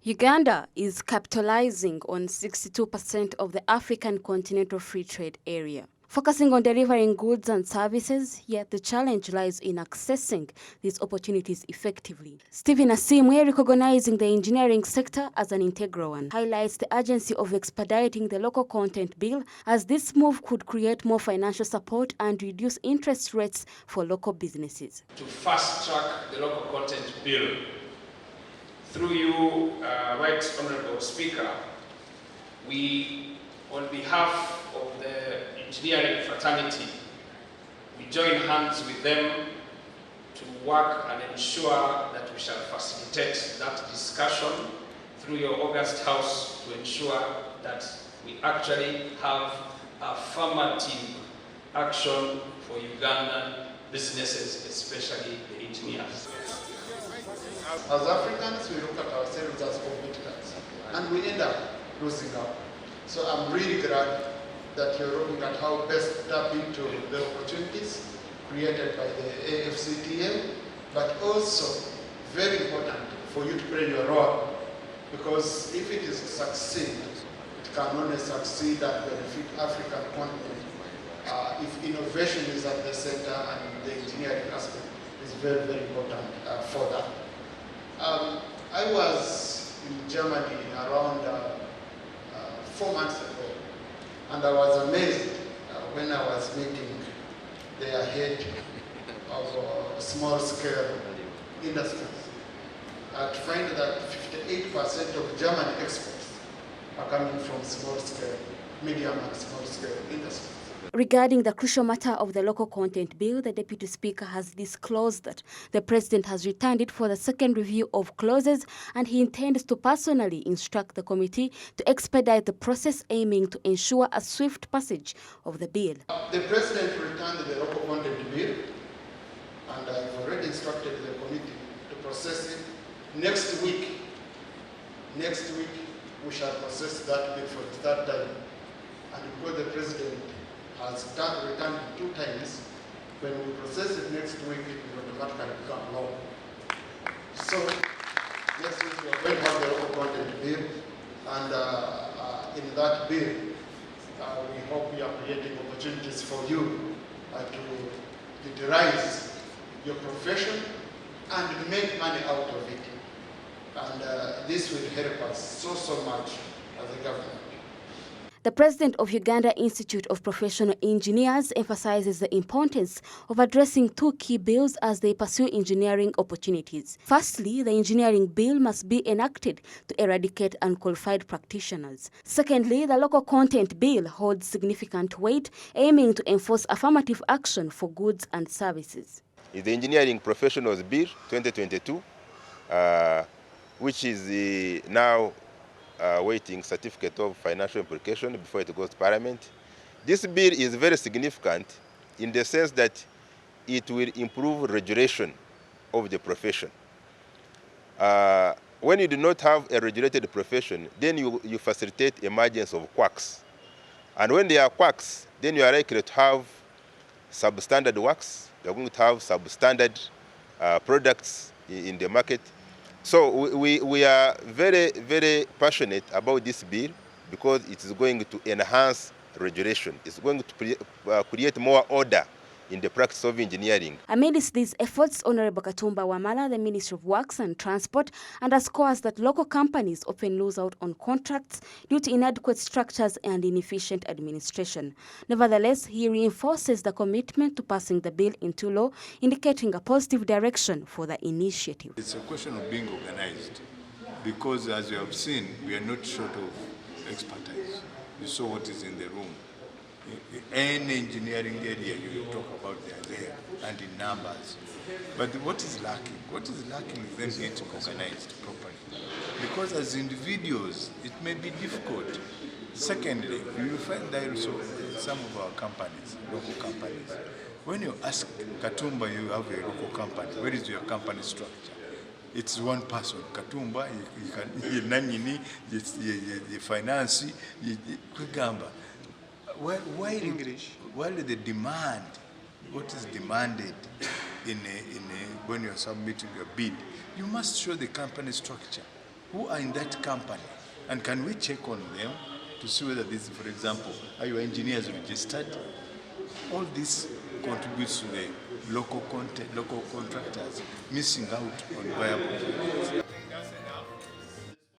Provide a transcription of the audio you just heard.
Uganda is capitalizing on 62% of the African Continental Free Trade Area, focusing on delivering goods and services, yet the challenge lies in accessing these opportunities effectively. Stephen Asimwe, recognizing the engineering sector as an integral one, highlights the urgency of expediting the local content bill, as this move could create more financial support and reduce interest rates for local businesses. To fast-track the local content bill, through you, Right Honourable Speaker, we, on behalf of the engineering fraternity, we join hands with them to work and ensure that we shall facilitate that discussion through your August House to ensure that we actually have affirmative action for Ugandan businesses, especially the engineers. As Africans, we look at ourselves as competitors, and we end up losing out. So I'm really glad that you're looking at how best to tap into the opportunities created by the AfCTA, but also very important for you to play your role, because if it is to succeed, it can only succeed and benefit African continent if innovation is at the center and the engineering aspect is very, very important for that. I was in Germany around 4 months ago, and I was amazed when I was meeting their head of small-scale industries to find that 58% of German exports are coming from small-scale, medium and small-scale industries. Regarding the crucial matter of the local content bill, the Deputy Speaker has disclosed that the President has returned it for the second review of clauses, and he intends to personally instruct the committee to expedite the process, aiming to ensure a swift passage of the bill. The President returned the local content bill, and I've already instructed the committee to process it next week. Next week, we shall process that bill for the third time, and because the President has returned 2 times, when we process it next week, it will automatically become law. So, next week we are going to have the local content bill, and in that bill, we hope we are creating opportunities for you to utilize your profession and make money out of it. And this will help us so much as a government. The President of Uganda Institute of Professional Engineers emphasizes the importance of addressing 2 key bills as they pursue engineering opportunities. Firstly, the engineering bill must be enacted to eradicate unqualified practitioners. Secondly, the local content bill holds significant weight, aiming to enforce affirmative action for goods and services. Is the Engineering Professionals Bill 2022, which is now waiting certificate of financial implication before it goes to Parliament. This bill is very significant in the sense that it will improve regulation of the profession. When you do not have a regulated profession, then you facilitate emergence of quacks. And when there are quacks, then you are likely to have substandard works, you're going to have substandard products in the market. So we are very, very passionate about this bill because it is going to enhance regulation. It's going to create more order in the practice of engineering. Amidst these efforts, Honorable Katumba Wamala, the Minister of Works and Transport, underscores that local companies often lose out on contracts due to inadequate structures and inefficient administration. Nevertheless, he reinforces the commitment to passing the bill into law, indicating a positive direction for the initiative. It's a question of being organized, because as you have seen, we are not short of expertise. You saw what is in the room. Any engineering area you talk about, they are there and in numbers. But what is lacking? What is lacking is them getting organized properly. Because as individuals, it may be difficult. Secondly, you will find that also some of our companies, local companies, when you ask Katumba, you have a local company, where is your company structure? It's one person, Katumba, you finance, Kugamba. While the demand, what is demanded when you're submitting your bid, you must show the company structure. who are in that company, and can we check on them to see whether this, for example, are your engineers registered? All this contributes to the local content, local contractors missing out on viable projects.